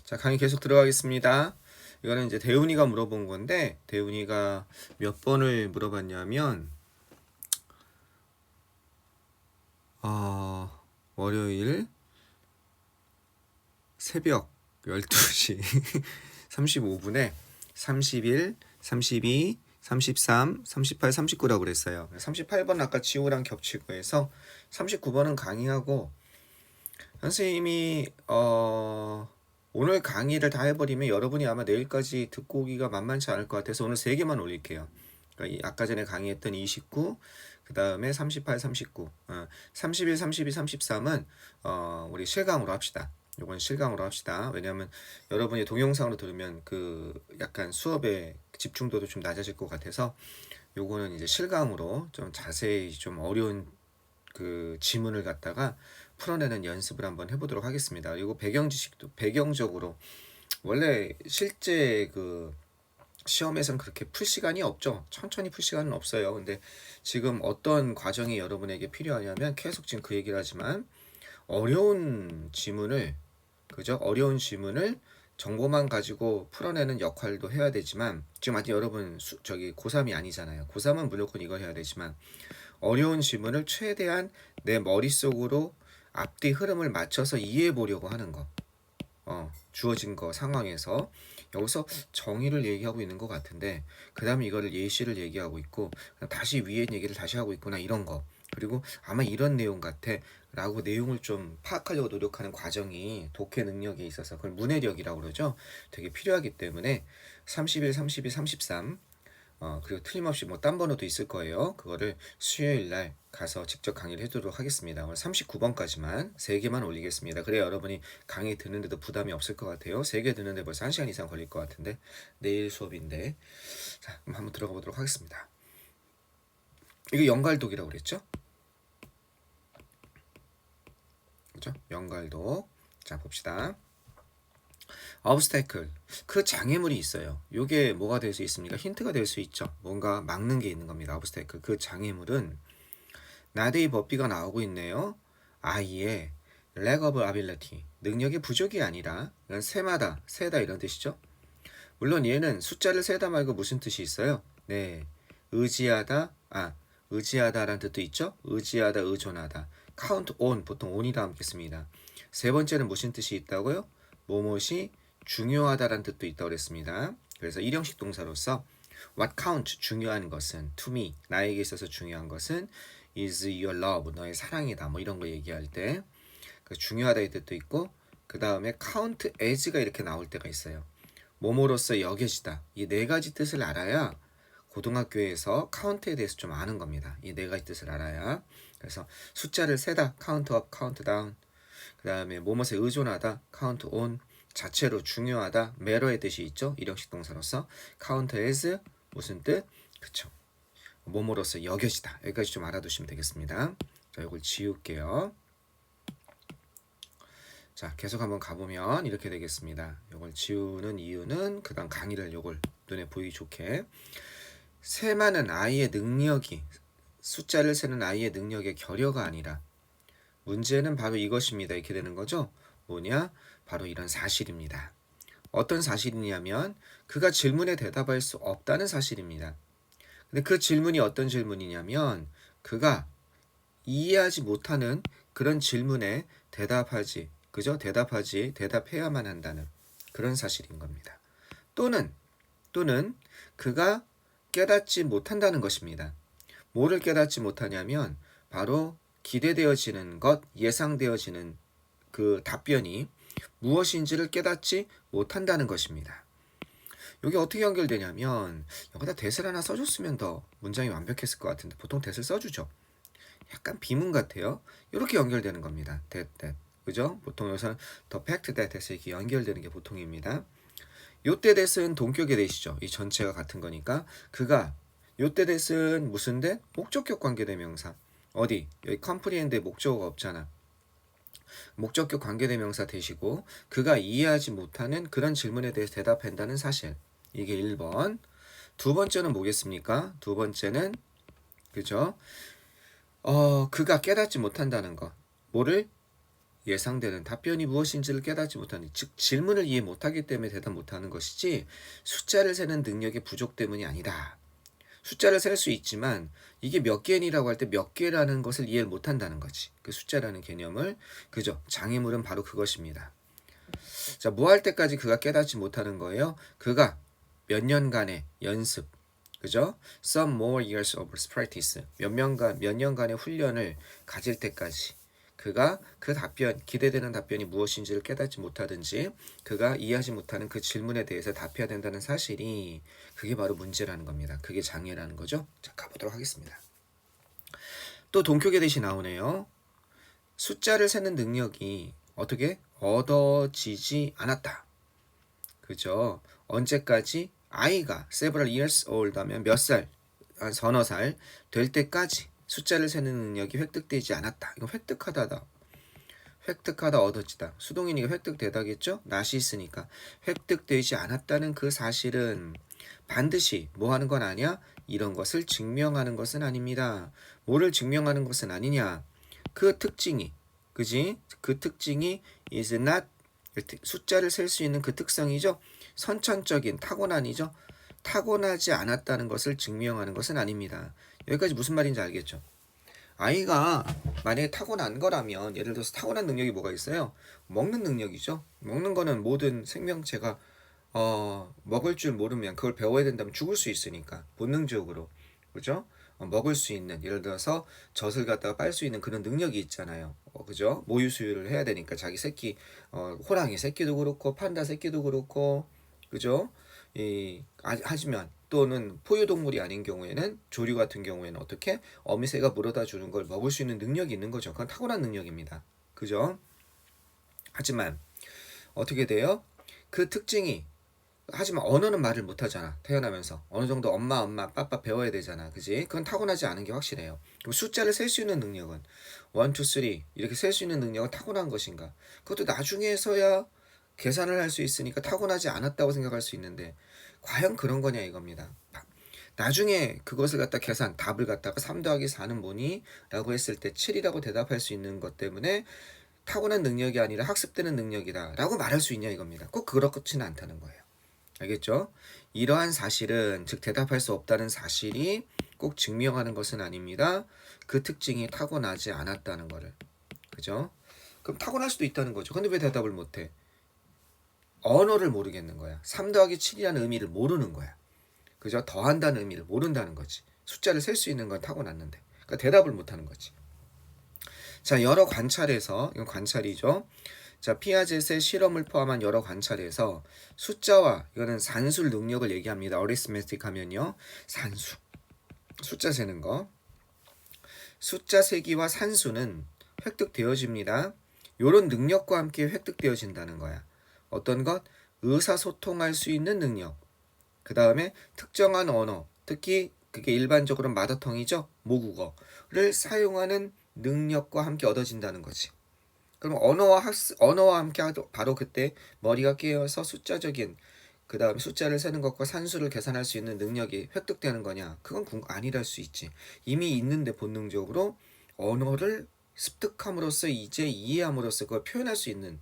자, 강의 계속 들어가겠습니다. 이거는 이제 대훈이가 물어본 건데, 대훈이가 몇 번을 물어봤냐면, 월요일 새벽 12시 35분에 31, 32, 33, 38, 39라고 그랬어요. 38번 아까 지우랑 겹치고 해서 39번은 강의하고, 선생님이 오늘 강의를 다 해버리면 여러분이 아마 내일까지 듣고 오기가 만만치 않을 것 같아서 오늘 3개만 올릴게요. 그러니까 아까 전에 강의했던 29, 그 다음에 38, 39, 31, 32, 33은 우리 실강으로 합시다. 요건 실강으로 합시다. 왜냐하면 여러분이 동영상으로 들으면 그 약간 수업의 집중도도 좀 낮아질 것 같아서 요거는 이제 실강으로 좀 자세히 좀 어려운 그 지문을 갖다가 풀어내는 연습을 한번 해보도록 하겠습니다. 그리고 배경 지식도 배경적으로 원래 실제 그 시험에서는 그렇게 풀 시간이 없죠. 천천히 풀 시간은 없어요. 근데 지금 어떤 과정이 여러분에게 필요하냐면 계속 지금 그 얘기를 하지만 어려운 지문을 그죠? 어려운 지문을 정보만 가지고 풀어내는 역할도 해야 되지만 지금 아직 여러분 저기 고3이 아니잖아요. 고3은 무조건 이걸 해야 되지만 어려운 지문을 최대한 내 머릿속으로 앞뒤 흐름을 맞춰서 이해해 보려고 하는 거. 주어진 거 상황에서 여기서 정의를 얘기하고 있는 것 같은데 그 다음에 이거를 예시를 얘기하고 있고 다시 위에 얘기를 다시 하고 있구나 이런 거. 그리고 아마 이런 내용 같아 라고 내용을 좀 파악하려고 노력하는 과정이 독해 능력에 있어서 그걸 문해력이라고 그러죠. 되게 필요하기 때문에 31, 32, 33 그리고 틀림없이 뭐 딴 번호도 있을 거예요. 그거를 수요일 날 가서 직접 강의를 해두도록 하겠습니다. 오늘 39번까지만 3개만 올리겠습니다. 그래야 여러분이 강의 듣는데도 부담이 없을 것 같아요. 3개 듣는데 벌써 1시간 이상 걸릴 것 같은데 내일 수업인데 자 그럼 한번 들어가 보도록 하겠습니다. 이거 연갈독이라고 그랬죠? 그죠? 연갈독. 자 봅시다. obstacle 그 장애물이 있어요. 요게 뭐가 될 수 있습니까? 힌트가 될 수 있죠. 뭔가 막는 게 있는 겁니다. obstacle 그 장애물은 나데이 법비가 나오고 있네요. 아이의 lack of ability 능력의 부족이 아니라 이건 세마다 세다 이런 뜻이죠. 물론 얘는 숫자를 세다 말고 무슨 뜻이 있어요? 네, 의지하다 의지하다라는 뜻도 있죠. 의지하다 의존하다 count on 보통 on이라 함께 씁니다. 세 번째는 무슨 뜻이 있다고요? 뭐뭇이 중요하다라는 뜻도 있다고 그랬습니다. 그래서 일형식 동사로서 what count 중요한 것은 to me 나에게 있어서 중요한 것은 is your love 너의 사랑이다 뭐 이런 거 얘기할 때 그 중요하다의 뜻도 있고 그 다음에 count as가 이렇게 나올 때가 있어요. 뭐뭐로서 여겨지다 이 네 가지 뜻을 알아야 고등학교에서 카운트에 대해서 좀 아는 겁니다. 이 네 가지 뜻을 알아야. 그래서 숫자를 세다 count up, count down 그 다음에 뭐뭐에 의존하다 count on 자체로 중요하다 matter의 뜻이 있죠. 일형식 동사로서 count as 무슨 뜻? 그쵸. 뭐뭐로서 여겨지다 여기까지 좀 알아두시면 되겠습니다. 자 이걸 지울게요. 자 계속 한번 가보면 이렇게 되겠습니다. 이걸 지우는 이유는 그 다음 강의를 이걸 눈에 보이기 좋게 세마는 아이의 능력이 숫자를 세는 아이의 능력의 결여가 아니라 문제는 바로 이것입니다. 이렇게 되는 거죠. 뭐냐? 바로 이런 사실입니다. 어떤 사실이냐면 그가 질문에 대답할 수 없다는 사실입니다. 근데 그 질문이 어떤 질문이냐면 그가 이해하지 못하는 그런 질문에 대답하지 그죠? 대답해야만 한다는 그런 사실인 겁니다. 또는 그가 깨닫지 못한다는 것입니다. 뭐를 깨닫지 못하냐면 바로 기대되어지는 것, 예상되어지는 그 답변이 무엇인지를 깨닫지 못한다는 것입니다. 이게 어떻게 연결되냐면 여기다 대을 하나 써줬으면 더 문장이 완벽했을 것 같은데 보통 대을 써주죠. 약간 비문 같아요. 이렇게 연결되는 겁니다. that. 그죠? 보통 여기서는 the fact that에서 이렇게 연결되는 게 보통입니다. 요때 that은 동격의 that이죠. 이 전체가 같은 거니까 그가 요때 that은 무슨 that? 목적격 관계대명사. 어디? 여기 comprehend에 목적어가 없잖아. 목적격 관계대명사 that이고 그가 이해하지 못하는 그런 질문에 대해서 대답한다는 사실. 이게 1번. 두 번째는 뭐겠습니까? 두 번째는 그죠? 그가 깨닫지 못한다는 것. 뭐를? 예상되는 답변이 무엇인지를 깨닫지 못하는, 즉 질문을 이해 못하기 때문에 대답 못하는 것이지 숫자를 세는 능력의 부족 때문이 아니다. 숫자를 셀 수 있지만 이게 몇 개니라고 할 때 몇 개라는 것을 이해를 못한다는 거지. 그 숫자라는 개념을. 그죠? 장애물은 바로 그것입니다. 자, 뭐 할 때까지 그가 깨닫지 못하는 거예요? 그가 몇 년간의 연습, 그죠? Some more years of practice. 몇 년간의 훈련을 가질 때까지 그가 그 답변, 기대되는 답변이 무엇인지를 깨닫지 못하든지 그가 이해하지 못하는 그 질문에 대해서 답해야 된다는 사실이, 그게 바로 문제라는 겁니다. 그게 장애라는 거죠. 자, 가보도록 하겠습니다. 또 동표계대시 나오네요. 숫자를 세는 능력이 어떻게 얻어지지 않았다. 그죠? 언제까지? 아이가 several years old 하면 몇 살, 한 서너 살 될 때까지 숫자를 세는 능력이 획득되지 않았다. 이거 획득하다다. 획득하다 얻어지다. 수동이니까 획득되다겠죠? 낫이 있으니까. 획득되지 않았다는 그 사실은 반드시 뭐 하는 건 아니야? 이런 것을 증명하는 것은 아닙니다. 뭐를 증명하는 것은 아니냐? 그 특징이, 그지? 그 특징이 is not, 숫자를 셀 수 있는 그 특성이죠. 선천적인 타고난이죠. 타고나지 않았다는 것을 증명하는 것은 아닙니다. 여기까지 무슨 말인지 알겠죠? 아이가 만약에 타고난 거라면, 예를 들어서 타고난 능력이 뭐가 있어요? 먹는 능력이죠. 먹는 거는 모든 생명체가 먹을 줄 모르면, 그걸 배워야 된다면 죽을 수 있으니까 본능적으로, 그죠? 먹을 수 있는, 예를 들어서 젖을 갖다가 빨 수 있는 그런 능력이 있잖아요. 그죠? 모유 수유를 해야 되니까 자기 새끼, 호랑이 새끼도 그렇고 판다 새끼도 그렇고, 그죠? 하지만 또는 포유동물이 아닌 경우에는, 조류 같은 경우에는 어떻게 어미새가 물어다 주는 걸 먹을 수 있는 능력이 있는 거죠. 그건 타고난 능력입니다. 그죠? 하지만 어떻게 돼요? 그 특징이, 하지만 언어는 말을 못하잖아. 태어나면서 어느 정도 엄마 빠빠 배워야 되잖아. 그지? 그건 타고나지 않은 게 확실해요. 그럼 숫자를 셀 수 있는 능력은 1, 2, 3 이렇게 셀 수 있는 능력은 타고난 것인가? 그것도 나중에서야 계산을 할 수 있으니까 타고나지 않았다고 생각할 수 있는데, 과연 그런 거냐 이겁니다. 나중에 그것을 갖다 답을 갖다가 3 더하기 4는 뭐니? 라고 했을 때 7이라고 대답할 수 있는 것 때문에 타고난 능력이 아니라 학습되는 능력이다 라고 말할 수 있냐 이겁니다. 꼭 그렇지는 않다는 거예요. 알겠죠? 이러한 사실은, 즉 대답할 수 없다는 사실이 꼭 증명하는 것은 아닙니다. 그 특징이 타고나지 않았다는 거를. 그죠? 그럼 타고날 수도 있다는 거죠. 근데 왜 대답을 못해? 언어를 모르겠는 거야. 3 더하기 7이라는 의미를 모르는 거야. 그죠? 더한다는 의미를 모른다는 거지. 숫자를 셀 수 있는 건 타고났는데. 그러니까 대답을 못하는 거지. 자, 여러 관찰에서, 이건 관찰이죠. 자, 피아젯의 실험을 포함한 여러 관찰에서 숫자와, 이거는 산술 능력을 얘기합니다. 어리스메틱 하면요, 산수, 숫자 세는 거. 숫자 세기와 산수는 획득되어집니다. 요런 능력과 함께 획득되어진다는 거야. 어떤 것? 의사소통할 수 있는 능력. 그 다음에 특정한 언어, 특히 그게 일반적으로 마더텅이죠. 모국어를 사용하는 능력과 함께 얻어진다는 거지. 그럼 언어와 함께 바로 그때 머리가 깨어서 숫자적인, 그 다음에 숫자를 세는 것과 산수를 계산할 수 있는 능력이 획득되는 거냐? 그건 아니랄 수 있지. 이미 있는데 본능적으로 언어를 습득함으로써 이제 이해함으로써 그걸 표현할 수 있는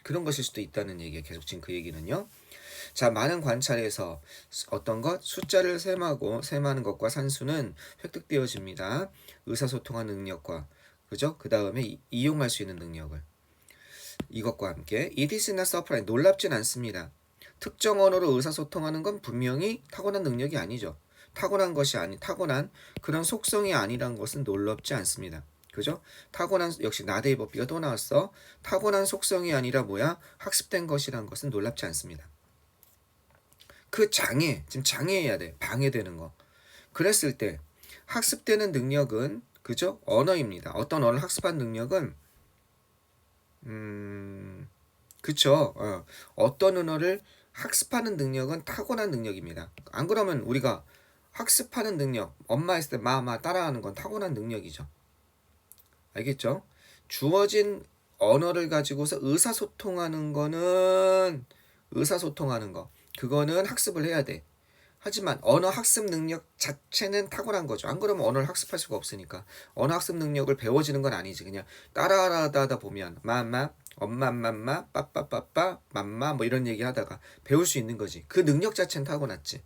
그런 것일 수도 있다는 얘기예요. 계속 지금 그 얘기는요. 자, 많은 관찰에서 어떤 것? 숫자를 셈하는 것과 산수는 획득되어집니다. 의사소통하는 능력과, 그죠? 그 다음에 이용할 수 있는 능력을. 이것과 함께 it is not surprising, 놀랍진 않습니다. 특정 언어로 의사소통하는 건 분명히 타고난 능력이 아니죠. 타고난 그런 속성이 아니란 것은 놀랍지 않습니다. 그죠? 역시 나데이 법비가 또 나왔어. 타고난 속성이 아니라 뭐야? 학습된 것이란 것은 놀랍지 않습니다. 그 지금 장애해야 돼. 방해되는 거. 그랬을 때 학습되는 능력은, 그죠? 언어입니다. 어떤 언어를 학습한 능력은 그쵸? 어떤 언어를 학습하는 능력은 타고난 능력입니다. 안 그러면 우리가 학습하는 능력, 엄마 했을 때 마마 따라하는 건 타고난 능력이죠. 알겠죠? 주어진 언어를 가지고서 의사소통하는 거, 그거는 학습을 해야 돼. 하지만 언어 학습 능력 자체는 타고난 거죠. 안 그러면 언어를 학습할 수가 없으니까. 언어 학습 능력을 배워지는 건 아니지. 그냥 따라하다 보면 마마, 엄마, 맘마, 빠빠빠빠, 맘마 뭐 이런 얘기 하다가 배울 수 있는 거지. 그 능력 자체는 타고났지.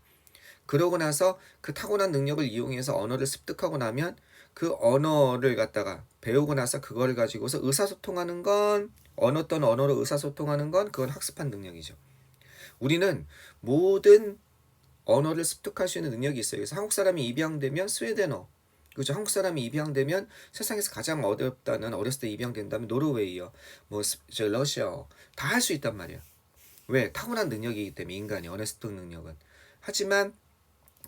그러고 나서 그 타고난 능력을 이용해서 언어를 습득하고 나면 그 언어를 갖다가 배우고 나서 그거를 가지고서 의사소통하는 건 어떤 언어로 의사소통하는 건 그건 학습한 능력이죠. 우리는 모든 언어를 습득할 수 있는 능력이 있어요. 그래서 한국 사람이 입양되면 스웨덴어, 그죠? 한국 사람이 입양되면 세상에서 가장 어렵다는, 어렸을 때 입양된다면 노르웨이어, 러시아어 다 할 수 있단 말이야. 왜? 타고난 능력이기 때문에 인간이 언어 습득 능력은. 하지만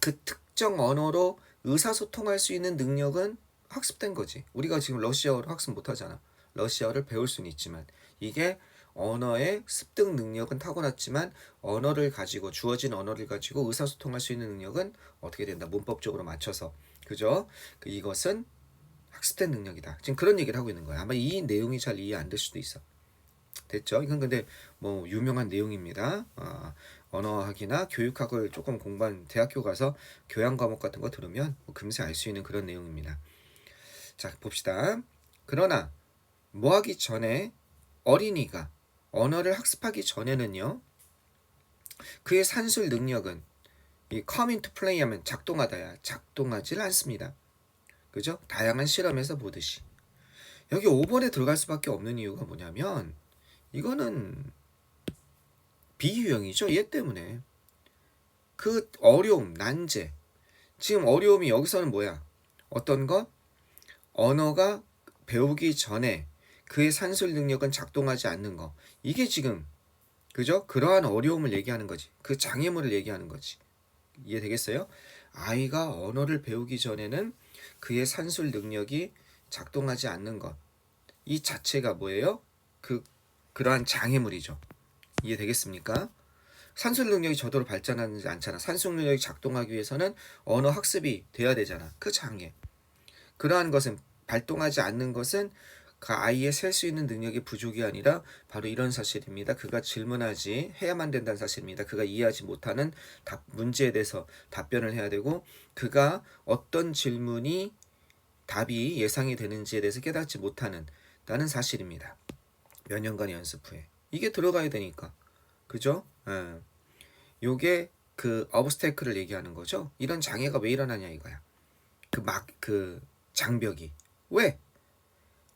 그 특정 언어로 의사소통할 수 있는 능력은 학습된 거지. 우리가 지금 러시아어를 학습 못하잖아. 러시아어를 배울 수는 있지만 이게 언어의 습득 능력은 타고났지만 언어를 가지고 주어진 언어를 가지고 의사소통할 수 있는 능력은 어떻게 된다? 문법적으로 맞춰서. 그죠? 이것은 학습된 능력이다. 지금 그런 얘기를 하고 있는 거야. 아마 이 내용이 잘 이해 안 될 수도 있어. 됐죠? 이건 근데 뭐 유명한 내용입니다. 언어학이나 교육학을 조금 공부한 대학교 가서 교양 과목 같은 거 들으면 뭐 금세 알 수 있는 그런 내용입니다. 자, 봅시다. 그러나 뭐 하기 전에 어린이가 언어를 학습하기 전에는요. 그의 산술 능력은 이 come into play 하면 작동하다야 작동하지 않습니다. 그죠? 다양한 실험에서 보듯이. 여기 5번에 들어갈 수밖에 없는 이유가 뭐냐면 이거는 비유형이죠. 얘 때문에. 그 어려움, 난제. 지금 어려움이 여기서는 뭐야? 어떤 것? 언어가 배우기 전에 그의 산술 능력은 작동하지 않는 거. 이게 지금 그죠? 그러한 어려움을 얘기하는 거지. 그 장애물을 얘기하는 거지. 이해되겠어요? 아이가 언어를 배우기 전에는 그의 산술 능력이 작동하지 않는 것. 이 자체가 뭐예요? 그러한 장애물이죠. 이해되겠습니까? 산술 능력이 저대로 발전하지 않잖아. 산술 능력이 작동하기 위해서는 언어 학습이 돼야 되잖아. 그 장애. 그러한 것은 발동하지 않는 것은 그 아이의 셀 수 있는 능력이 부족이 아니라 바로 이런 사실입니다. 그가 질문하지 해야만 된다는 사실입니다. 그가 이해하지 못하는 문제에 대해서 답변을 해야 되고 그가 어떤 질문이 답이 예상이 되는지에 대해서 깨닫지 못하는 다는 사실입니다. 몇 년간의 연습 후에. 이게 들어가야 되니까. 그죠? 요게 그 obstacle를 얘기하는 거죠. 이런 장애가 왜 일어나냐 이거야. 그 장벽이. 왜?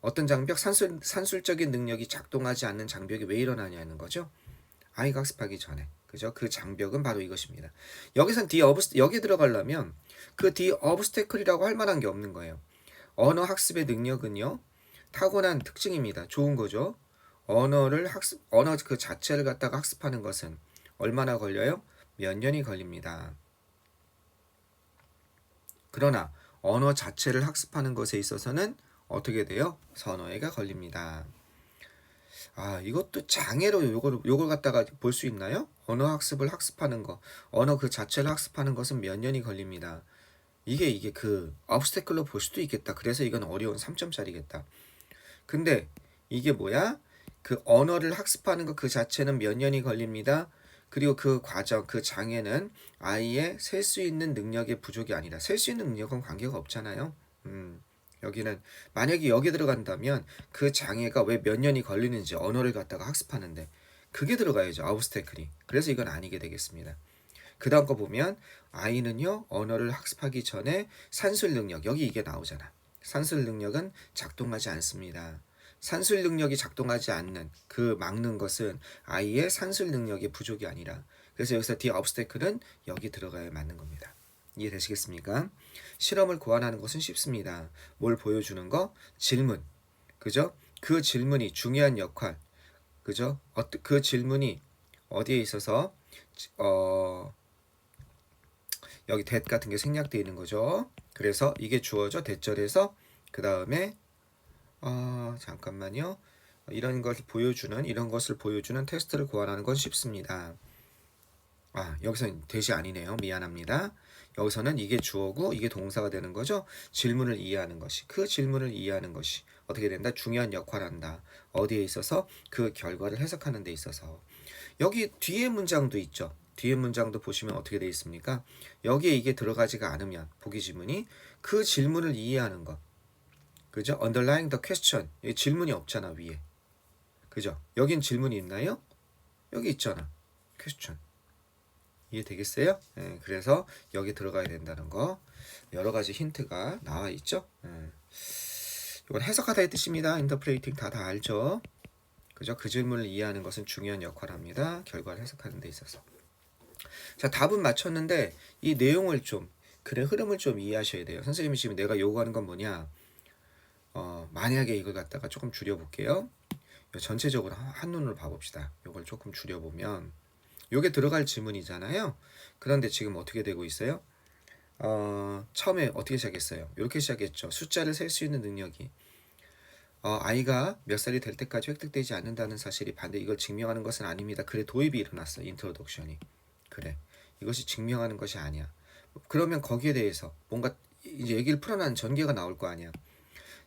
어떤 장벽? 산술적인 능력이 작동하지 않는 장벽이 왜 일어나냐는 거죠. 아이가 학습하기 전에. 그죠? 그 장벽은 바로 이것입니다. 여기선 여기 들어가려면 그 obstacle이라고 할 만한 게 없는 거예요. 언어 학습의 능력은요. 타고난 특징입니다. 좋은 거죠. 언어 그 자체를 갖다가 학습하는 것은 얼마나 걸려요? 몇 년이 걸립니다. 그러나 언어 자체를 학습하는 것에 있어서는 어떻게 돼요? 서너해가 걸립니다. 이것도 장애로 요걸 갖다가 볼 수 있나요? 언어 학습을 학습하는 거, 언어 그 자체를 학습하는 것은 몇 년이 걸립니다. 이게 그 obstacle로 볼 수도 있겠다. 그래서 이건 어려운 3점짜리겠다. 근데 이게 뭐야? 그 언어를 학습하는 것 그 자체는 몇 년이 걸립니다. 그리고 그 과정, 그 장애는 아이의 셀 수 있는 능력의 부족이 아니라 셀 수 있는 능력은 관계가 없잖아요. 여기는 만약에 여기 들어간다면 그 장애가 왜 몇 년이 걸리는지 언어를 갖다가 학습하는데 그게 들어가야죠. obstacle이. 그래서 이건 아니게 되겠습니다. 그 다음 거 보면 아이는요 언어를 학습하기 전에 산술 능력 여기 이게 나오잖아. 산술 능력은 작동하지 않습니다. 산술 능력이 작동하지 않는 그 막는 것은 아이의 산술 능력의 부족이 아니라 그래서 여기서 the obstacle은 여기 들어가야 맞는 겁니다. 이해되시겠습니까? 실험을 고안하는 것은 쉽습니다. 뭘 보여주는 거? 질문. 그죠? 그 질문이 중요한 역할. 그죠? 그 질문이 어디에 있어서 여기 that 같은 게 생략되어 있는 거죠. 그래서 이게 주어져 대절에서 그 다음에 잠깐만요. 이런 것을 보여주는 테스트를 고안하는 건 쉽습니다. 여기서는 대시 아니네요. 미안합니다. 여기서는 이게 주어고 이게 동사가 되는 거죠. 질문을 이해하는 것이. 그 질문을 이해하는 것이 어떻게 된다? 중요한 역할을 한다. 어디에 있어서? 그 결과를 해석하는 데 있어서. 여기 뒤에 문장도 있죠. 뒤에 문장도 보시면 어떻게 되어 있습니까? 여기에 이게 들어가지가 않으면 보기 지문이 그 질문을 이해하는 것. 그죠? underlying the question. 여기 질문이 없잖아, 위에. 그죠? 여긴 질문이 있나요? 여기 있잖아. question. 이해되겠어요? 예, 그래서 여기 들어가야 된다는 거. 여러 가지 힌트가 나와 있죠? 예. 이건 해석하다의 뜻입니다. interpreting 다 알죠? 그죠? 그 질문을 이해하는 것은 중요한 역할을 합니다. 결과를 해석하는 데 있어서. 자, 답은 맞췄는데 이 내용을 좀 글의 흐름을 좀 이해하셔야 돼요. 선생님이 지금 내가 요구하는 건 뭐냐? 만약에 이걸 갖다가 조금 줄여볼게요. 전체적으로 한눈으로 봐봅시다. 요걸 조금 줄여보면 요게 들어갈 지문이잖아요. 그런데 지금 어떻게 되고 있어요? 처음에 어떻게 시작했어요? 이렇게 시작했죠. 숫자를 셀 수 있는 능력이 아이가 몇 살이 될 때까지 획득되지 않는다는 사실이 반대 이걸 증명하는 것은 아닙니다. 그래 도입이 일어났어. 인트로덕션이. 그래. 이것이 증명하는 것이 아니야. 그러면 거기에 대해서 뭔가 이제 얘기를 풀어나는 전개가 나올 거 아니야.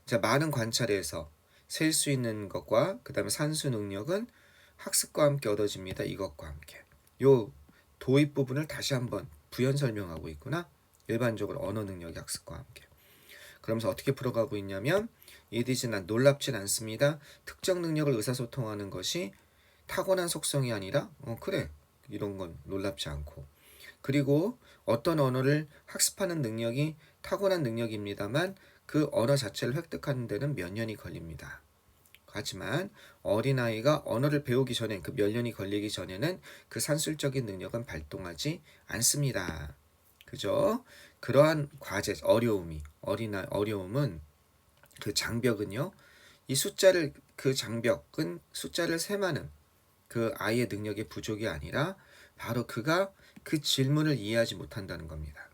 자, 많은 관찰에서 셀 수 있는 것과 그 다음에 산수 능력은 학습과 함께 얻어집니다. 이것과 함께. 요 도입 부분을 다시 한번 부연 설명하고 있구나. 일반적으로 언어 능력이 학습과 함께. 그러면서 어떻게 풀어가고 있냐면 난 놀랍진 않습니다. 특정 능력을 의사소통하는 것이 타고난 속성이 아니라 그래. 이런 건 놀랍지 않고. 그리고 어떤 언어를 학습하는 능력이 타고난 능력입니다만 그 언어 자체를 획득하는 데는 몇 년이 걸립니다. 하지만 어린아이가 언어를 배우기 전에 그 몇 년이 걸리기 전에는 그 산술적인 능력은 발동하지 않습니다. 그죠? 그러한 과제, 어려움은 그 장벽은요. 이 숫자를 그 장벽은 숫자를 셈하는 그 아이의 능력의 부족이 아니라 바로 그가 그 질문을 이해하지 못한다는 겁니다.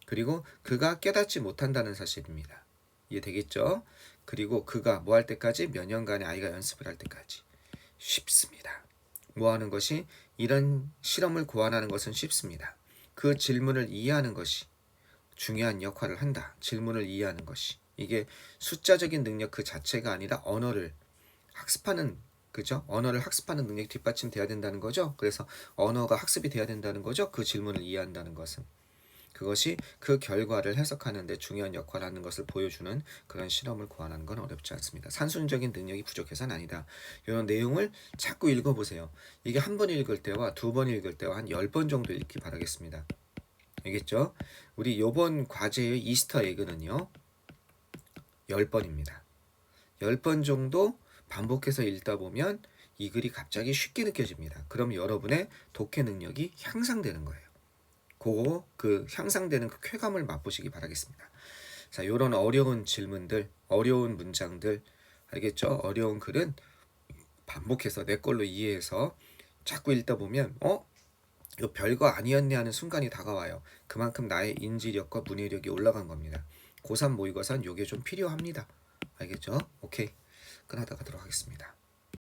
그리고 그가 깨닫지 못한다는 사실입니다. 이해되겠죠? 그리고 그가 뭐 할 때까지 몇 년간의 아이가 연습을 할 때까지 쉽습니다. 뭐 하는 것이 이런 실험을 고안하는 것은 쉽습니다. 그 질문을 이해하는 것이 중요한 역할을 한다. 질문을 이해하는 것이. 이게 숫자적인 능력 그 자체가 아니라 언어를 학습하는 그죠? 언어를 학습하는 능력이 뒷받침돼야 된다는 거죠. 그래서 언어가 학습이 돼야 된다는 거죠. 그 질문을 이해한다는 것은. 그것이 그 결과를 해석하는 데 중요한 역할을 하는 것을 보여주는 그런 실험을 고안하는 건 어렵지 않습니다. 산술적인 능력이 부족해서는 아니다. 이런 내용을 자꾸 읽어보세요. 이게 한 번 읽을 때와 두 번 읽을 때와 한 10번 정도 읽기 바라겠습니다. 알겠죠? 우리 요번 과제의 이스터 에그는요. 10번입니다. 10번 정도 반복해서 읽다 보면 이 글이 갑자기 쉽게 느껴집니다. 그럼 여러분의 독해 능력이 향상되는 거예요. 그 향상되는 그 쾌감을 맛보시기 바라겠습니다. 자, 요런 어려운 질문들, 어려운 문장들, 알겠죠? 어려운 글은 반복해서 내 걸로 이해해서 자꾸 읽다 보면 이거 별거 아니었네 하는 순간이 다가와요. 그만큼 나의 인지력과 문해력이 올라간 겁니다. 고3 모의고사는 요게 좀 필요합니다. 알겠죠? 오케이. 끝나다 가도록 하겠습니다.